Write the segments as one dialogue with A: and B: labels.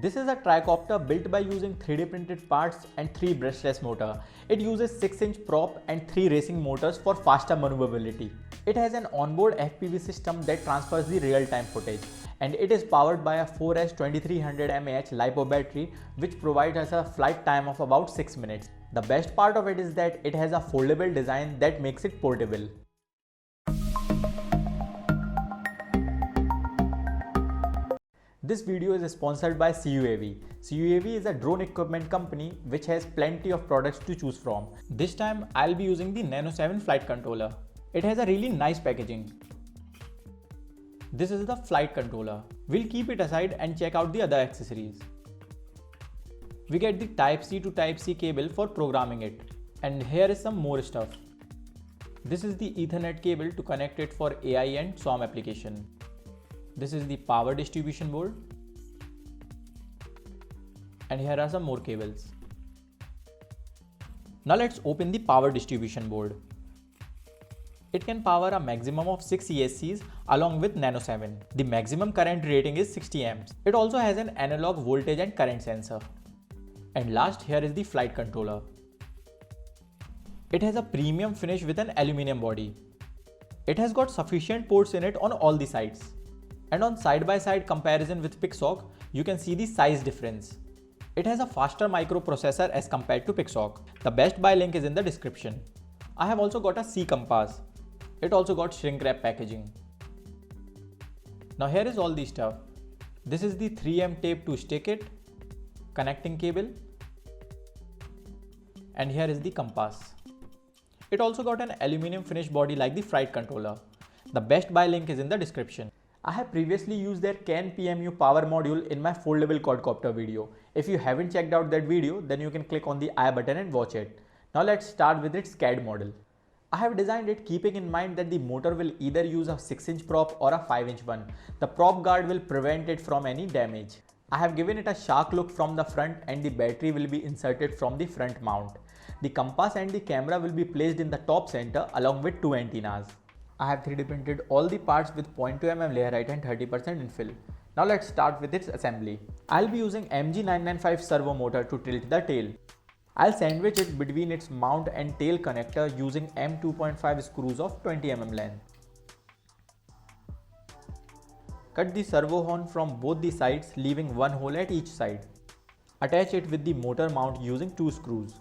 A: This is a tricopter built by using 3D printed parts and 3 brushless motor. It uses 6-inch prop and 3 racing motors for faster maneuverability. It has an onboard FPV system that transfers the real-time footage, and it is powered by a 4S 2300 mAh LiPo battery which provides us a flight time of about 6 minutes. The best part of it is that it has a foldable design that makes it portable. This video is sponsored by CUAV. CUAV is a drone equipment company which has plenty of products to choose from. This time I'll be using the Nano 7 flight controller. It has a really nice packaging. This is the flight controller. We'll keep it aside and check out the other accessories. We get the Type-C to Type-C cable for programming it. And here is some more stuff. This is the Ethernet cable to connect it for AI and SOM application. This is the power distribution board. And here are some more cables. Now let's open the power distribution board. It can power a maximum of 6 ESCs along with Nano 7. The maximum current rating is 60 amps. It also has an analog voltage and current sensor. And last, here is the flight controller. It has a premium finish with an aluminum body. It has got sufficient ports in it on all the sides. And on side-by-side comparison with Pixhawk, you can see the size difference. It has a faster microprocessor as compared to Pixhawk. The best buy link is in the description. I have also got a C compass. It also got shrink wrap packaging. Now here is all the stuff. This is the 3M tape to stick it, connecting cable, and here is the compass. It also got an aluminum finish body like the flight controller. The best buy link is in the description. I have previously used their CAN PMU power module in my foldable quadcopter video. If you haven't checked out that video, then you can click on the I button and watch it. Now let's start with its CAD model. I have designed it keeping in mind that the motor will either use a 6-inch prop or a 5-inch one. The prop guard will prevent it from any damage. I have given it a shark look from the front and the battery will be inserted from the front mount. The compass and the camera will be placed in the top center along with 2 antennas. I have 3D printed all the parts with 0.2 mm layer height and 30% infill. Now let's start with its assembly. I'll be using MG995 servo motor to tilt the tail. I'll sandwich it between its mount and tail connector using M2.5 screws of 20 mm length. Cut the servo horn from both the sides, leaving one hole at each side. Attach it with the motor mount using 2 screws.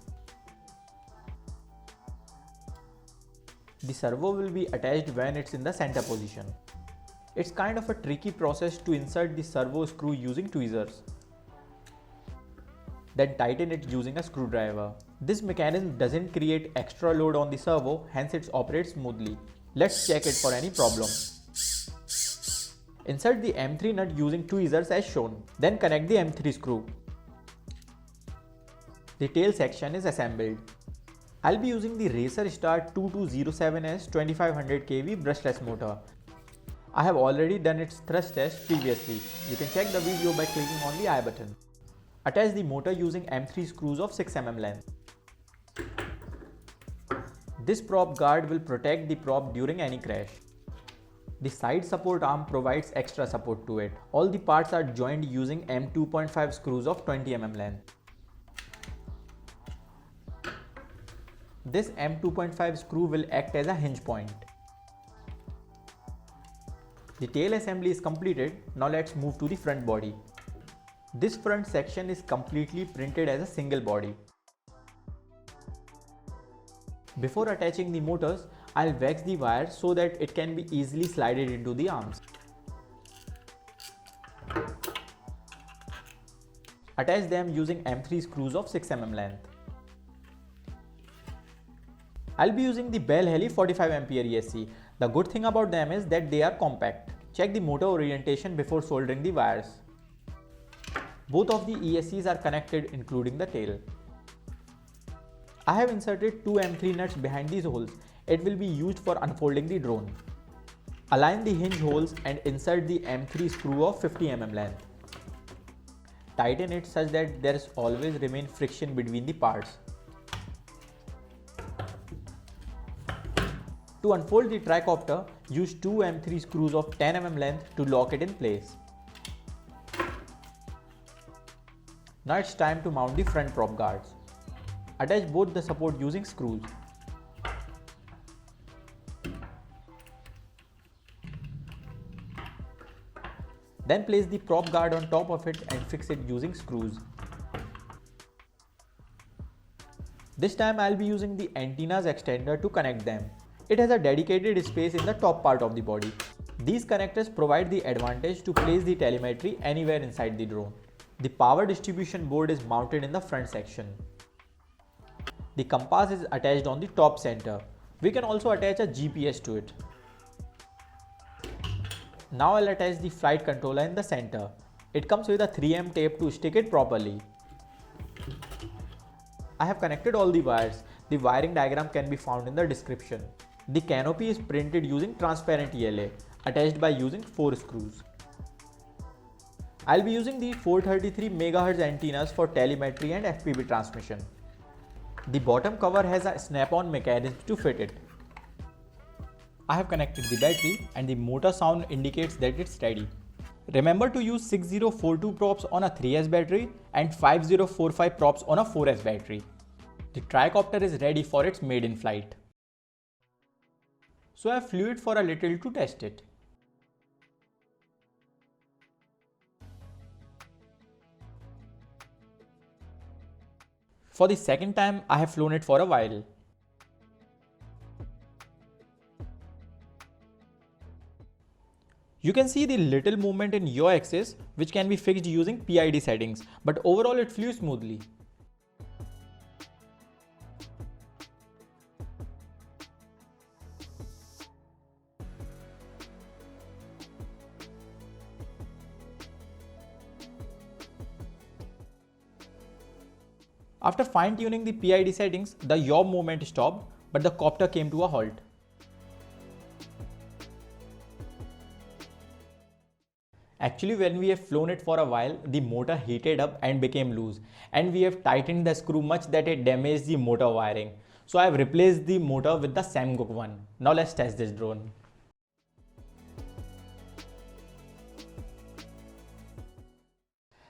A: The servo will be attached when it's in the center position. It's kind of a tricky process to insert the servo screw using tweezers. Then tighten it using a screwdriver. This mechanism doesn't create extra load on the servo, hence it operates smoothly. Let's check it for any problem. Insert the M3 nut using tweezers as shown. Then connect the M3 screw. The tail section is assembled. I'll be using the Racerstar 2207S 2500 kV brushless motor. I have already done its thrust test previously. You can check the video by clicking on the I button. Attach the motor using M3 screws of 6 mm length. This prop guard will protect the prop during any crash. The side support arm provides extra support to it. All the parts are joined using M2.5 screws of 20 mm length. This M2.5 screw will act as a hinge point. The tail assembly is completed. Now let's move to the front body. This front section is completely printed as a single body. Before attaching the motors, I'll wax the wires so that it can be easily slided into the arms. Attach them using M3 screws of 6 mm length. I'll be using the BLHeli 45 ampere ESC. The good thing about them is that they are compact. Check the motor orientation before soldering the wires. Both of the ESCs are connected including the tail. I have inserted 2 M3 nuts behind these holes. It will be used for unfolding the drone. Align the hinge holes and insert the M3 screw of 50 mm length. Tighten it such that there is always remain friction between the parts. To unfold the tricopter, use 2 M3 screws of 10 mm length to lock it in place. Now it's time to mount the front prop guards. Attach both the support using screws. Then place the prop guard on top of it and fix it using screws. This time I'll be using the antennas extender to connect them. It has a dedicated space in the top part of the body. These connectors provide the advantage to place the telemetry anywhere inside the drone. The power distribution board is mounted in the front section. The compass is attached on the top center. We can also attach a GPS to it. Now I'll attach the flight controller in the center. It comes with a 3M tape to stick it properly. I have connected all the wires. The wiring diagram can be found in the description. The canopy is printed using transparent ELA, attached by using 4 screws. I'll be using the 433 MHz antennas for telemetry and FPV transmission. The bottom cover has a snap-on mechanism to fit it. I have connected the battery and the motor sound indicates that it's ready. Remember to use 6042 props on a 3S battery and 5045 props on a 4S battery. The tricopter is ready for its maiden flight. So I flew it for a little to test it. For the second time, I have flown it for a while. You can see the little movement in yaw axis which can be fixed using PID settings, but overall it flew smoothly. After fine-tuning the PID settings, the yaw movement stopped, but the copter came to a halt. Actually, when we have flown it for a while, the motor heated up and became loose, and we have tightened the screw much that it damaged the motor wiring. So I have replaced the motor with the Samguk one. Now let's test this drone.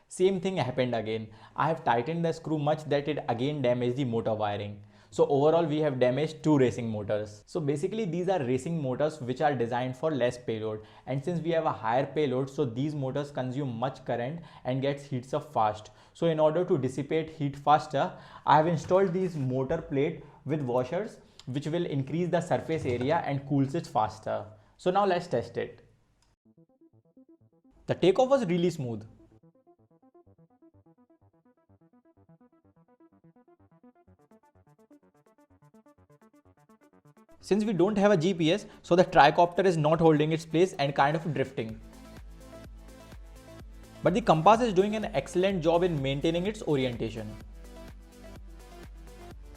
A: Same thing happened again. I have tightened the screw much that it again damaged the motor wiring. So overall we have damaged 2 racing motors. So basically these are racing motors which are designed for less payload, and since we have a higher payload, so these motors consume much current and gets heats up fast. So in order to dissipate heat faster, I have installed these motor plate with washers which will increase the surface area and cools it faster. So now let's test it. The takeoff was really smooth. Since we don't have a GPS, so the tricopter is not holding its place and kind of drifting. But the compass is doing an excellent job in maintaining its orientation.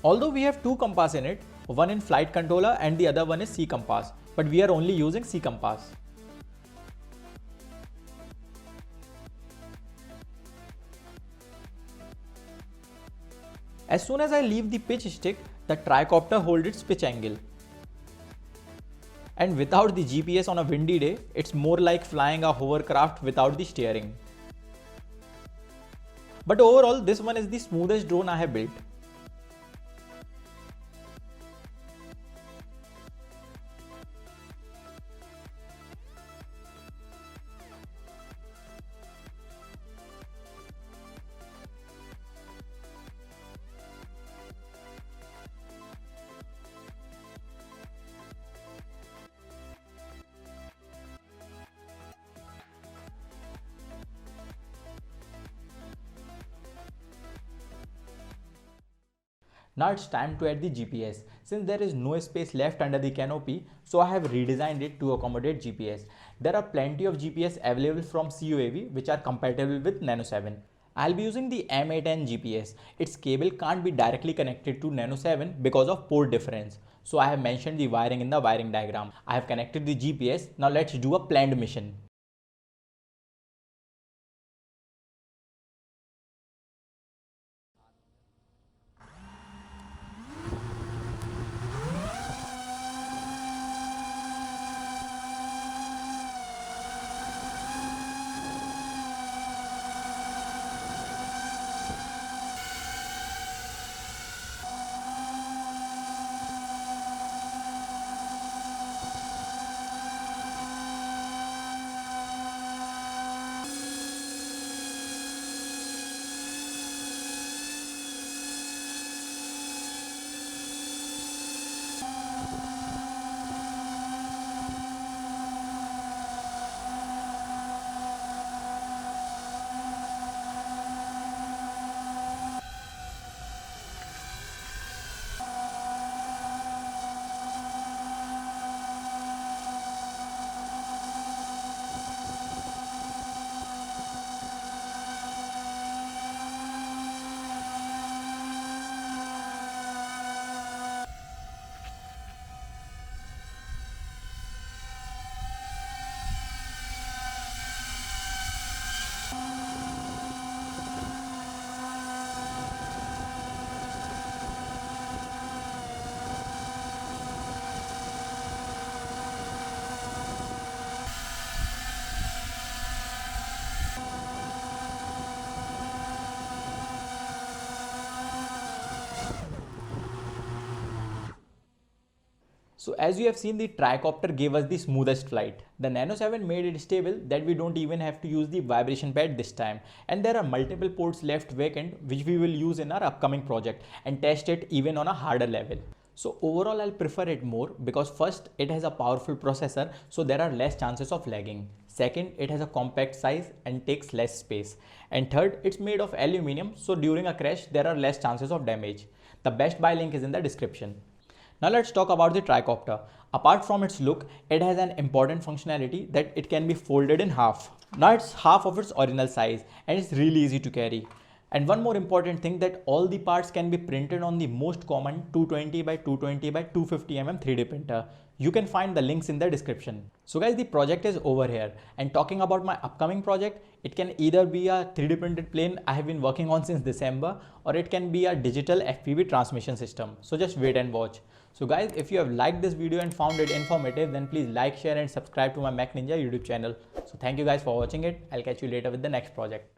A: Although we have 2 compasses in it, one in flight controller and the other one is C compass, but we are only using C compass. As soon as I leave the pitch stick, the tricopter holds its pitch angle. And without the GPS on a windy day, it's more like flying a hovercraft without the steering. But overall, this one is the smoothest drone I have built. Now it's time to add the GPS. Since there is no space left under the canopy, so I have redesigned it to accommodate GPS. There are plenty of GPS available from CUAV which are compatible with Nano 7. I'll be using the M8N GPS. Its cable can't be directly connected to Nano 7 because of port difference. So I have mentioned the wiring in the wiring diagram. I have connected the GPS. Now let's do a planned mission. So as you have seen, the tricopter gave us the smoothest flight. The Nano 7 made it stable that we don't even have to use the vibration pad this time. And there are multiple ports left vacant which we will use in our upcoming project and test it even on a harder level. So overall I'll prefer it more because first, it has a powerful processor, so there are less chances of lagging. Second, it has a compact size and takes less space. And third, it's made of aluminum, so during a crash there are less chances of damage. The best buy link is in the description. Now let's talk about the tricopter. Apart from its look, it has an important functionality that it can be folded in half. Now it's half of its original size and it's really easy to carry. And one more important thing, that all the parts can be printed on the most common 220 by 220 by 250 mm 3D printer. You can find the links in the description. So guys, the project is over here, and talking about my upcoming project, it can either be a 3D printed plane I have been working on since December, or it can be a digital FPV transmission system. So just wait and watch. So guys, if you have liked this video and found it informative, then please like, share and subscribe to my Mac Ninja YouTube channel. So thank you guys for watching it. I'll catch you later with the next project.